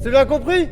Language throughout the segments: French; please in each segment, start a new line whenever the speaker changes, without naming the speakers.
C'est bien compris?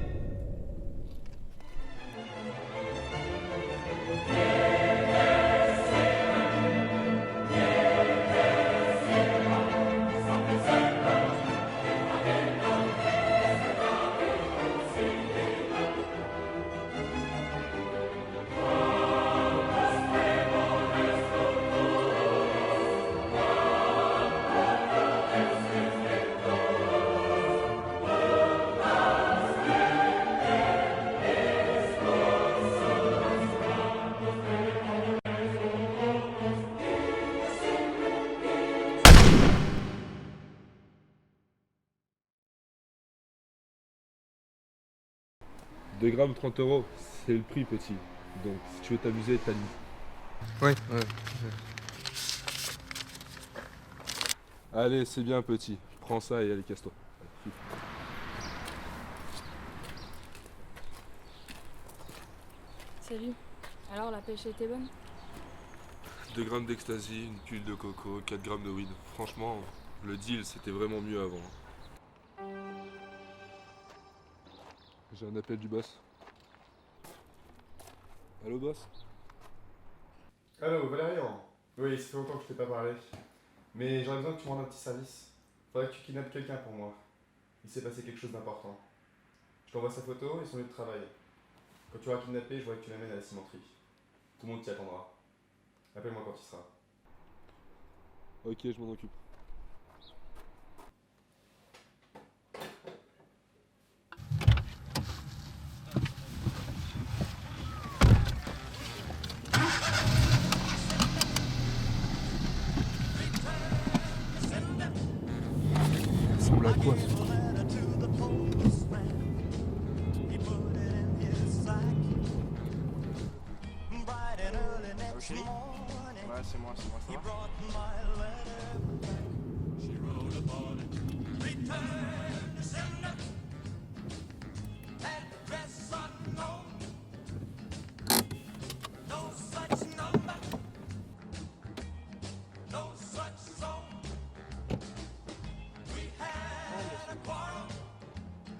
Deux grammes 30 euros, c'est le prix petit. Donc si tu veux t'amuser, t'animes.
Ouais.
Allez, c'est bien petit. Prends ça et allez, casse-toi.
Salut. Alors, la pêche était bonne?
2 grammes d'ecstasy, une pile de coco, 4 grammes de weed. Franchement, le deal c'était vraiment mieux avant. J'ai un appel du boss. Allô boss?
Allô, Valérian. Oui, ça fait longtemps que je t'ai pas parlé. Mais j'aurais besoin que tu me rendes un petit service. Faudrait que tu kidnappes quelqu'un pour moi. Il s'est passé quelque chose d'important. Je t'envoie sa photo et son lieu de travail. Quand tu auras kidnappé, je voudrais que tu l'amènes à la cimenterie. Tout le monde t'y attendra. Appelle-moi quand il sera.
Ok, je m'en occupe.
Ça ressemble à quoi ça?
Ok. Ouais, c'est moi, ça va.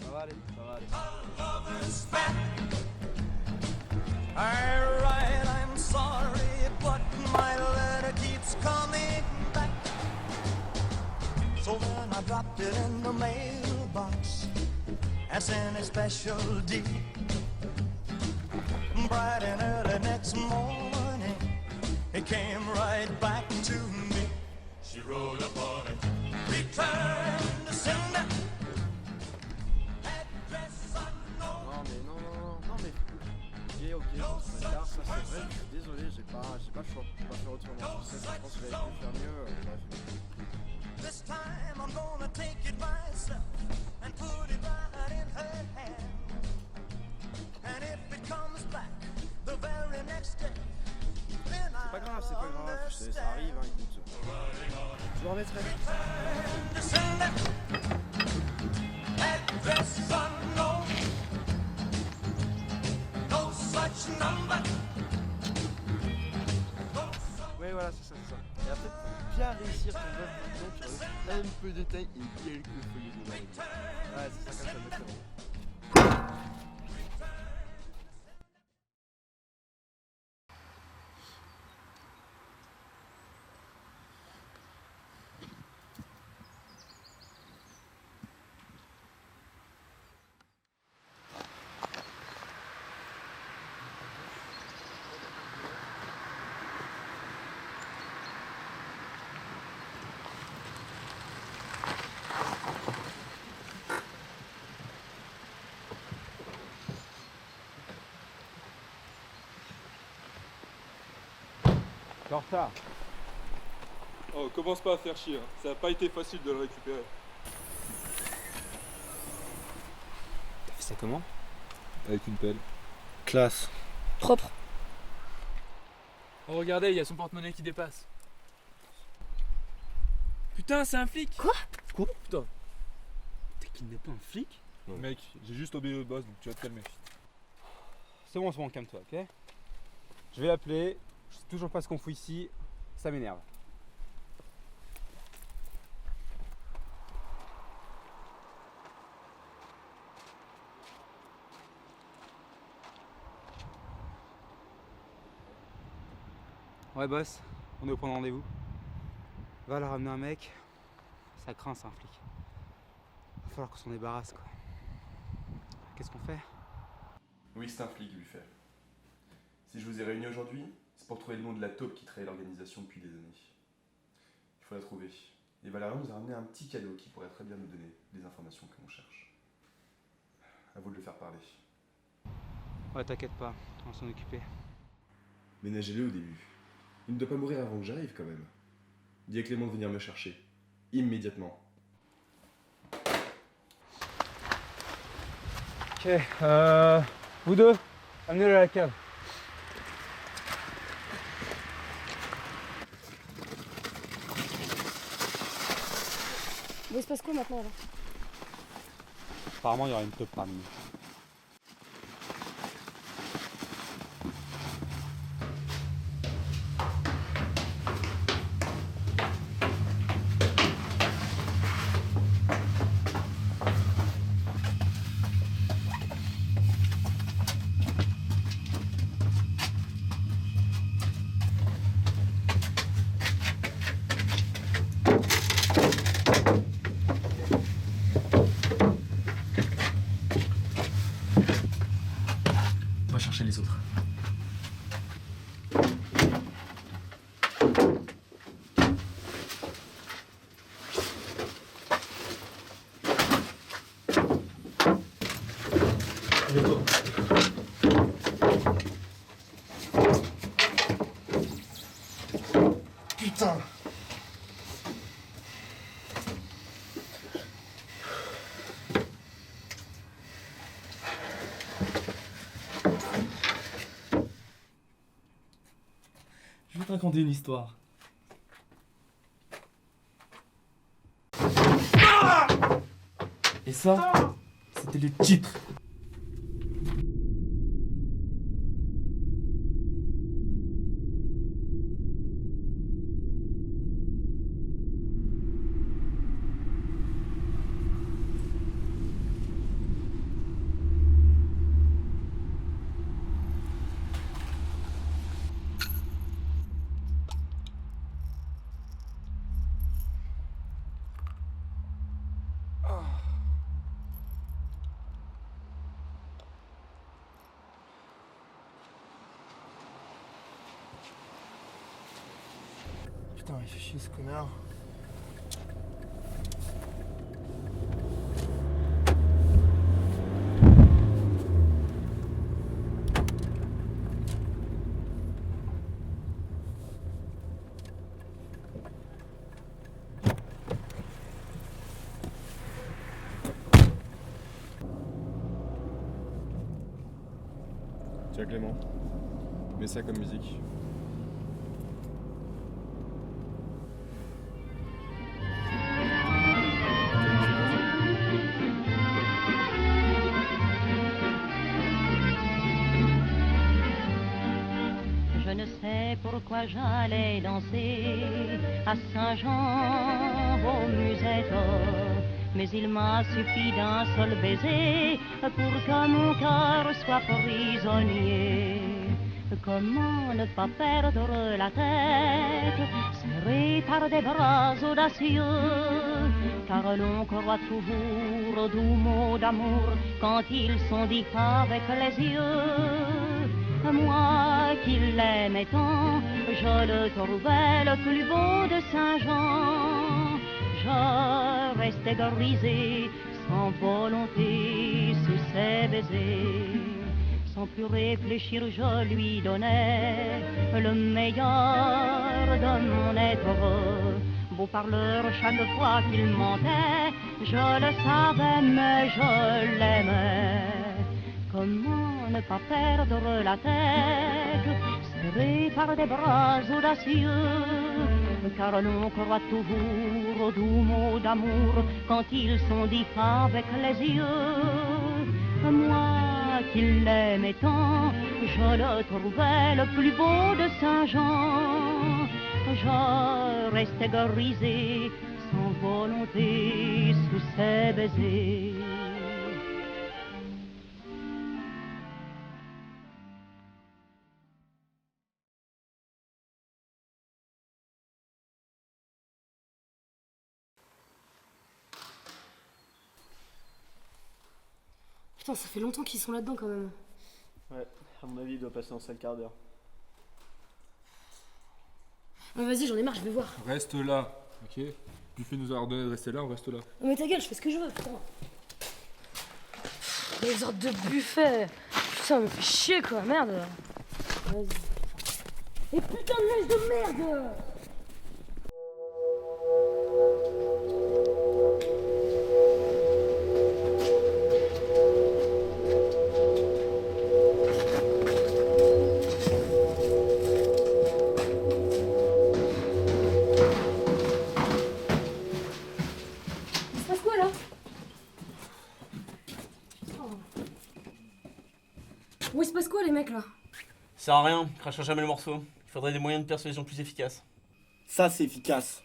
Ça va aller, ça va aller.
Alright, I'm sorry, but my letter keeps coming back. So then I dropped it in the mailbox and sent a special deed. Bright and early next morning, it came right back to me. She wrote upon it, return to sender. Address unknown.
Non mais. Ok, ça m'énerve, ça c'est vrai, je suis désolé, j'ai pas le choix, je peux pas faire autrement. Je sais, je pense que j'avais pu faire mieux, bref.
This time I'm gonna take it myself and put it right in her hand. And if it comes back the very next day, then
C'est pas grave, tu sais, ça arrive, hein, écoute. Je le remettrai.
Address unknown. No such number.
Oui, voilà, c'est ça. Et après, pour bien réussir ton vote maintenant, tu rajoutes un peu de détails et quelques feuillets de langue. Ouais, c'est ça comme ça, exactement.
T'es en retard.
Oh, commence pas à faire chier, hein. Ça a pas été facile de le récupérer.
T'as fait ça comment?
Avec une pelle.
Classe.
Propre.
Oh regardez, il y a son porte-monnaie qui dépasse. Putain, c'est un flic!
Quoi?
Quoi?
Putain.
T'es kidnappé un flic?
Ouais.
Mec, j'ai juste obéi au boss, donc tu vas te calmer.
C'est bon, calme-toi, ok? Je vais l'appeler, je sais toujours pas ce qu'on fout ici, ça m'énerve. Ouais boss, on est au point de rendez-vous. Va leur ramener un mec, ça craint c'est un flic. Va falloir qu'on s'en débarrasse quoi. Qu'est-ce qu'on fait?
Oui, c'est un flic, lui fait. Si je vous ai réunis aujourd'hui, c'est pour trouver le nom de la taupe qui trahit l'organisation depuis des années. Il faut la trouver. Et Valérian nous a ramené un petit cadeau qui pourrait très bien nous donner les informations que l'on cherche. À vous de le faire parler.
Ouais t'inquiète pas, on va s'en occuper.
Ménagez-le au début. Il ne doit pas mourir avant que j'arrive quand même. Dis à Clément de venir me chercher. Immédiatement.
Ok, vous deux, amenez-le à la cave.
Bon, il se passe quoi maintenant alors?
Apparemment il y aura une taupe parmi nous.
On va chercher les autres.
Putain!
Je vais te raconter une histoire. Et ça, c'était le titre.
Putain, il fait chier ce connard.
Tiens Clément, mets ça comme musique.
Je ne sais pourquoi j'allais danser à Saint-Jean aux musettes, mais il m'a suffi d'un seul baiser pour que mon cœur soit prisonnier. Comment ne pas perdre la tête, serré par des bras audacieux, car l'on croit toujours aux doux mots d'amour quand ils sont dits avec les yeux. Moi qui l'aimais tant, je le trouvais le plus beau de Saint-Jean. Je restais grisé, sans volonté, sous ses baisers. Sans plus réfléchir, je lui donnais le meilleur de mon être. Beau parleur, chaque fois qu'il mentait, je le savais, mais je l'aimais. Comment ne pas perdre la tête, serré par des bras audacieux, car l'on croit toujours aux doux mots d'amour quand ils sont dits avec les yeux. Moi qui l'aimais tant, je le trouvais le plus beau de Saint-Jean. Je restais grisé, sans volonté, sous ses baisers.
Putain, ça fait longtemps qu'ils sont là-dedans quand même.
Ouais, à mon avis, il doit passer en salle quart d'heure.
Ouais, vas-y, j'en ai marre, je vais voir.
Reste là, ok? Buffet nous a ordonné de rester là, on reste là.
Non mais ta gueule, je fais ce que je veux, putain. Les ordres de buffet. Putain, me fait chier quoi, merde. Vas-y. Et putain de neige de merde. Il se passe quoi là? Bon, il se passe quoi les mecs là?
Ça sert à rien, crachera jamais le morceau. Il faudrait des moyens de persuasion plus efficaces.
Ça, c'est efficace.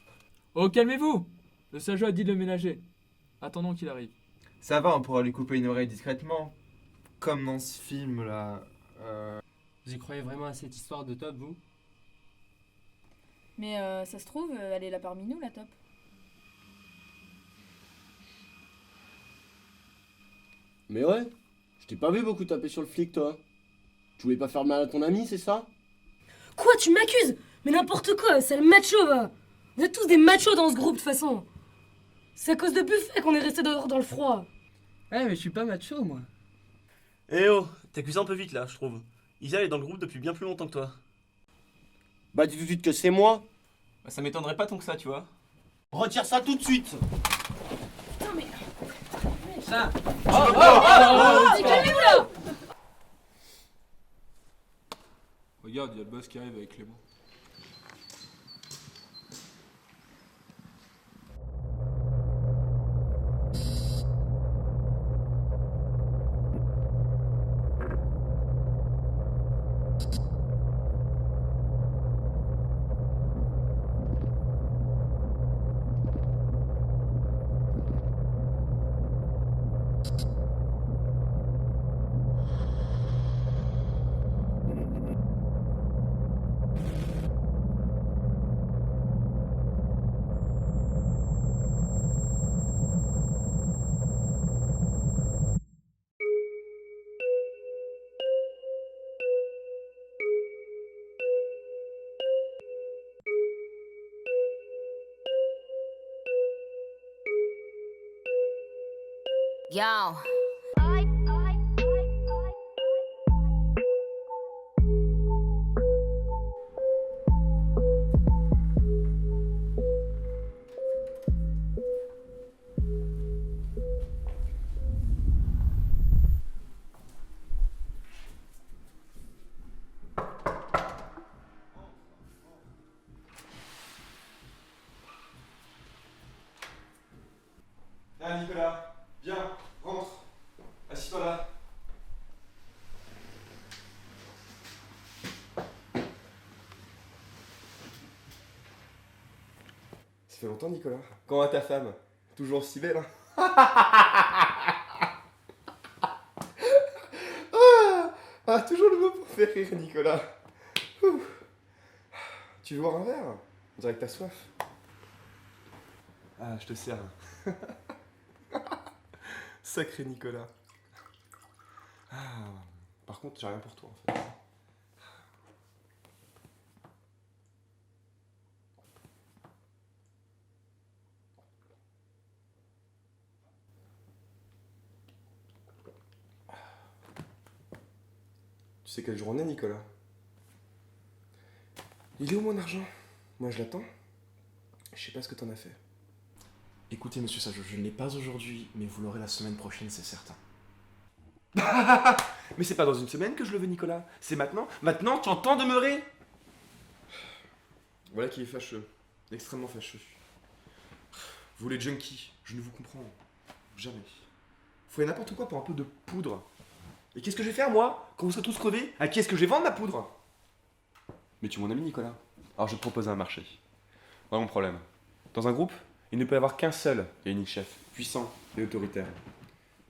Oh, calmez-vous! Le sage a dit de le ménager. Attendons qu'il arrive.
Ça va, on pourra lui couper une oreille discrètement. Comme dans ce film là.
Vous y croyez vraiment à cette histoire de Top, vous?
Mais ça se trouve, elle est là parmi nous, la Top.
Mais ouais, je t'ai pas vu beaucoup taper sur le flic, toi. Tu voulais pas faire mal à ton ami, c'est ça?
Quoi, tu m'accuses? Mais n'importe quoi, c'est le macho va. Vous êtes tous des machos dans ce groupe de toute façon. C'est à cause de buffet qu'on est resté dehors dans le froid.
Eh, mais je suis pas macho, moi.
Eh oh, t'accuses un peu vite là, je trouve. Isa est dans le groupe depuis bien plus longtemps que toi.
Bah dis tout de suite que c'est moi.
Bah, ça m'étonnerait pas tant que ça, tu vois.
Retire ça tout de suite.
Putain mais...
Ça.
Mais calmez-vous là.
Regarde, il y a le boss qui arrive avec Clément.
Yo.
Ah Nicolas, viens, rentre. Assis-toi là. Ça fait longtemps Nicolas. Comment va ta femme? Toujours aussi belle hein? Toujours le mot pour faire rire Nicolas. Ouh. Tu veux boire un verre? On dirait que t'as soif. Ah, je te sers. Sacré Nicolas. Ah, par contre, j'ai rien pour toi en fait. Tu sais quelle journée, Nicolas? Il est où mon argent? Moi je l'attends. Je sais pas ce que t'en as fait.
Écoutez, monsieur Sage, je ne l'ai pas aujourd'hui, mais vous l'aurez la semaine prochaine, c'est certain.
Mais c'est pas dans une semaine que je le veux, Nicolas. C'est maintenant. Maintenant, tu entends demeurer. Voilà qui est fâcheux. Extrêmement fâcheux. Vous les junkies, je ne vous comprends jamais. Vous ferez n'importe quoi pour un peu de poudre. Et qu'est-ce que je vais faire, moi, quand vous serez tous crevés? À qui est-ce que je vais vendre ma poudre? Mais tu es mon ami, Nicolas. Alors je te propose un marché. Voilà mon problème. Dans un groupe, il ne peut y avoir qu'un seul et unique chef, puissant et autoritaire.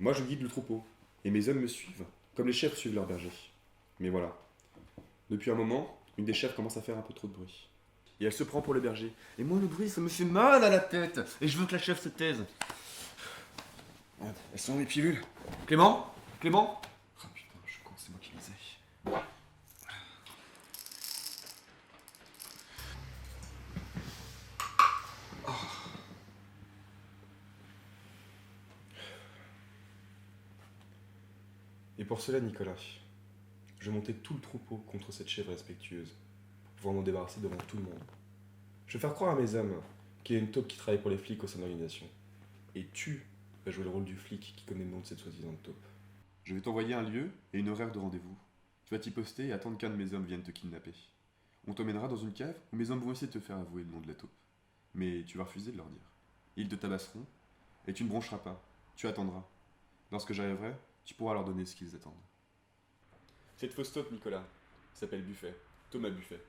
Moi, je guide le troupeau, et mes hommes me suivent, comme les chefs suivent leurs bergers. Mais voilà. Depuis un moment, une des chefs commence à faire un peu trop de bruit. Et elle se prend pour le berger. Et moi, le bruit, ça me fait mal à la tête. Et je veux que la chef se taise. Merde, elles sont mes pilules. Clément? Clément? Ah putain, je suis con, c'est moi qui lisais. Et pour cela, Nicolas, je montais tout le troupeau contre cette chèvre respectueuse, pour pouvoir m'en débarrasser devant tout le monde. Je vais faire croire à mes hommes qu'il y a une taupe qui travaille pour les flics au sein de l'organisation. Et tu vas jouer le rôle du flic qui connaît le nom de cette soi-disant taupe.
Je vais t'envoyer un lieu et une horaire de rendez-vous. Tu vas t'y poster et attendre qu'un de mes hommes vienne te kidnapper. On t'emmènera dans une cave où mes hommes vont essayer de te faire avouer le nom de la taupe. Mais tu vas refuser de leur dire. Ils te tabasseront et tu ne broncheras pas. Tu attendras. Lorsque j'arriverai, tu pourras leur donner ce qu'ils attendent. Cette fausse taupe, Nicolas, s'appelle Buffet. Thomas Buffet.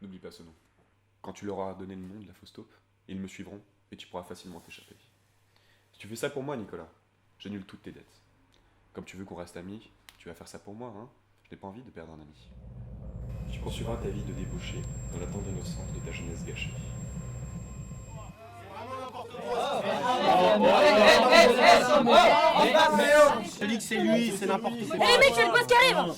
N'oublie pas ce nom. Quand tu leur auras donné le nom de la fausse taupe, ils me suivront et tu pourras facilement t'échapper. Si tu fais ça pour moi, Nicolas, j'annule toutes tes dettes. Comme tu veux qu'on reste amis, tu vas faire ça pour moi, hein? Je n'ai pas envie de perdre un ami.
Tu poursuivras ta vie de débauché dans l'attente d'innocence de ta jeunesse gâchée.
Je te dis que c'est lui, c'est n'importe quoi.
Eh les mecs, il y a le boss qui arrive!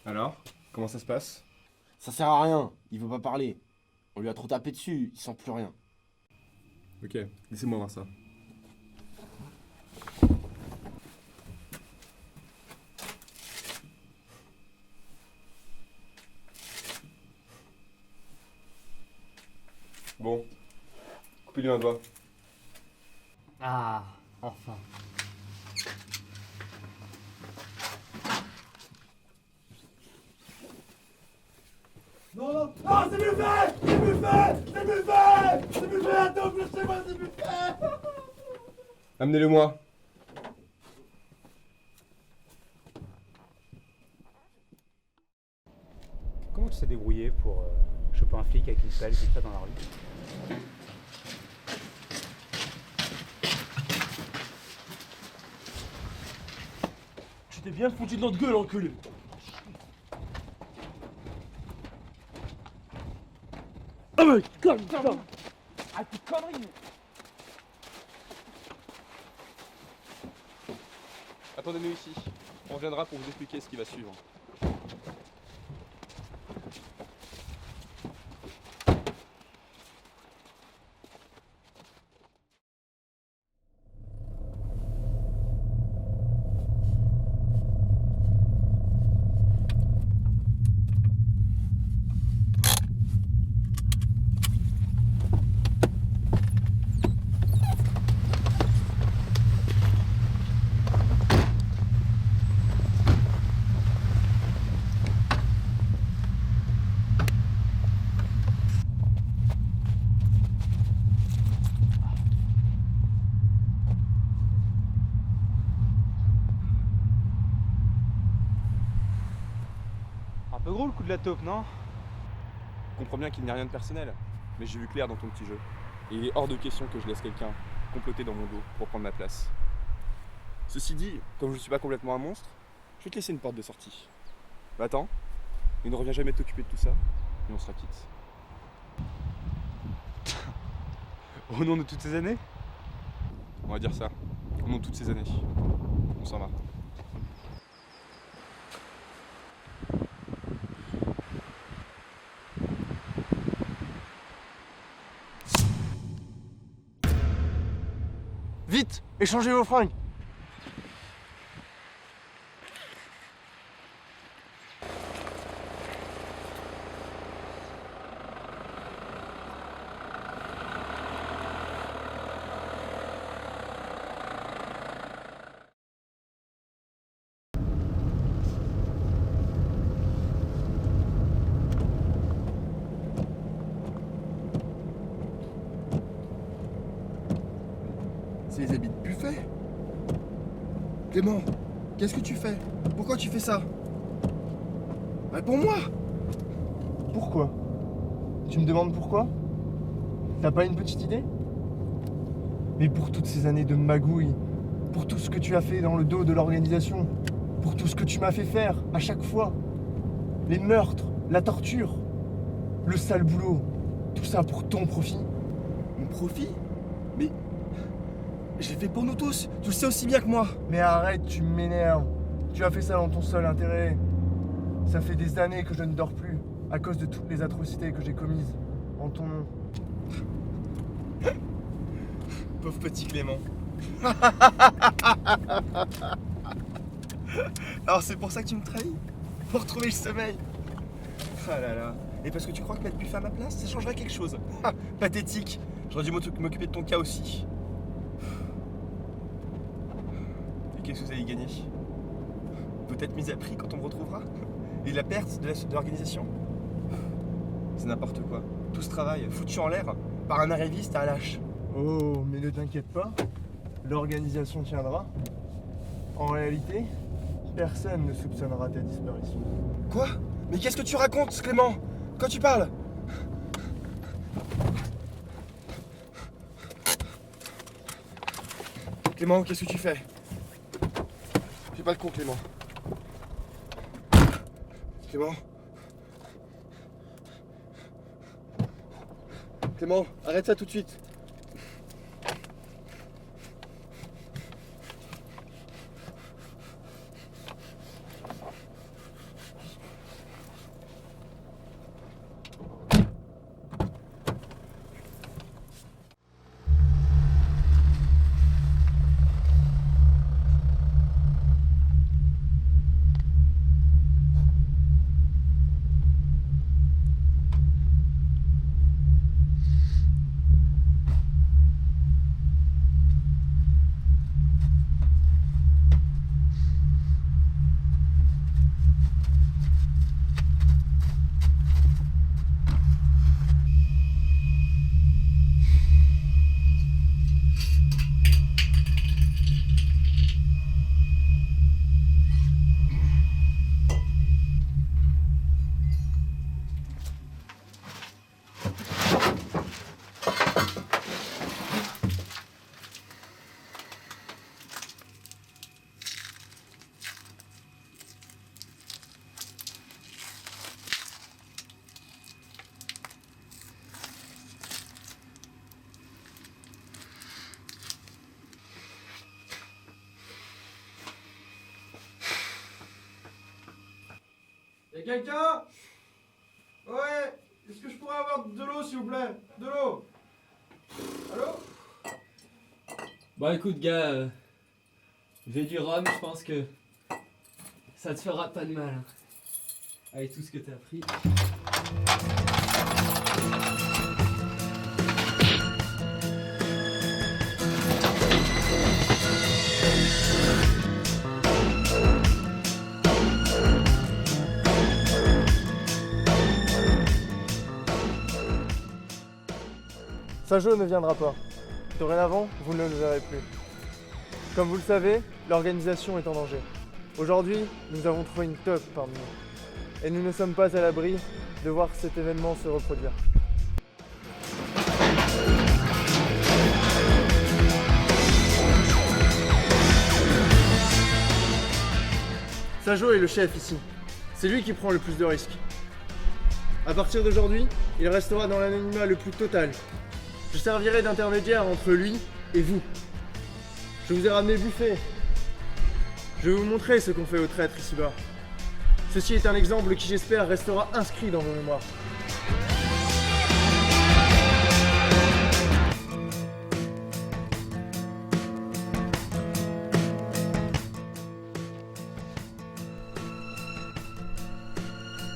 Alors, comment ça se passe?
Ça sert à rien, il veut pas parler. On lui a trop tapé dessus, il sent plus rien.
Ok, laissez-moi voir ça. Bon, coupez-lui un doigt.
Ah, enfin.
Non, non, non, c'est Buffet! C'est Buffet! C'est Buffet! C'est Buffet, attends, lâchez-moi, c'est Buffet!
Amenez-le-moi.
Comment tu t'es débrouillé pour choper un flic avec une pelle comme ça dans la rue?
Tu t'es bien foutu de notre gueule, enculé. Ah mais calme-toi. Ah tes conneries.
Attendez-nous ici. On reviendra pour vous expliquer ce qui va suivre.
Un peu gros le coup de la taupe, non?
Je comprends bien qu'il n'y a rien de personnel, mais j'ai vu clair dans ton petit jeu. Et il est hors de question que je laisse quelqu'un comploter dans mon dos pour prendre ma place. Ceci dit, comme je ne suis pas complètement un monstre, je vais te laisser une porte de sortie. Va-t'en, et ne reviens jamais t'occuper de tout ça, et on sera quitte.
Au nom de toutes ces années?
On va dire ça, au nom de toutes ces années. On s'en va.
Vite, échangez vos fringues.
C'est les habits de Buffet. Clément, qu'est-ce que tu fais? Pourquoi tu fais ça? Réponds-moi!
Pourquoi? Tu me demandes pourquoi? T'as pas une petite idée? Mais pour toutes ces années de magouille, pour tout ce que tu as fait dans le dos de l'organisation, pour tout ce que tu m'as fait faire à chaque fois, les meurtres, la torture, le sale boulot, tout ça pour ton profit.
Mon profit? Je l'ai fait pour nous tous, tu le sais aussi bien que moi.
Mais arrête, tu m'énerves. Tu as fait ça dans ton seul intérêt. Ça fait des années que je ne dors plus, à cause de toutes les atrocités que j'ai commises en ton nom.
Pauvre petit Clément. Alors c'est pour ça que tu me trahis? Pour retrouver le sommeil? Ah là là. Et parce que tu crois que mettre Buffet à ma place, ça changerait quelque chose? Ah, pathétique. J'aurais dû m'occuper de ton cas aussi. Et qu'est-ce que vous allez gagner? Peut-être mise à prix quand on me retrouvera? Et la perte de l'organisation? C'est n'importe quoi. Tout ce travail foutu en l'air par un arriviste à un lâche.
Oh, mais ne t'inquiète pas, l'organisation tiendra. En réalité, personne ne soupçonnera ta disparition.
Quoi? Mais qu'est-ce que tu racontes, Clément? Quand tu parles? Clément, qu'est-ce que tu fais? Fais pas le con, Clément. Clément? Clément, arrête ça tout de suite.
Y'a quelqu'un? Ouais, est-ce que je pourrais avoir de l'eau s'il vous plaît? De l'eau? Allô?
Bon écoute gars, j'ai du rhum, je pense que ça te fera pas de mal. Hein. Avec tout ce que t'as pris.
Sajo ne viendra pas. Dorénavant, vous ne le verrez plus. Comme vous le savez, l'organisation est en danger. Aujourd'hui, nous avons trouvé une taupe parmi nous. Et nous ne sommes pas à l'abri de voir cet événement se reproduire. Sajo est le chef ici. C'est lui qui prend le plus de risques. À partir d'aujourd'hui, il restera dans l'anonymat le plus total. Je servirai d'intermédiaire entre lui et vous. Je vous ai ramené Buffet. Je vais vous montrer ce qu'on fait aux traîtres ici-bas. Ceci est un exemple qui, j'espère, restera inscrit dans vos mémoires.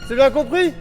C'est bien compris ?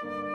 Thank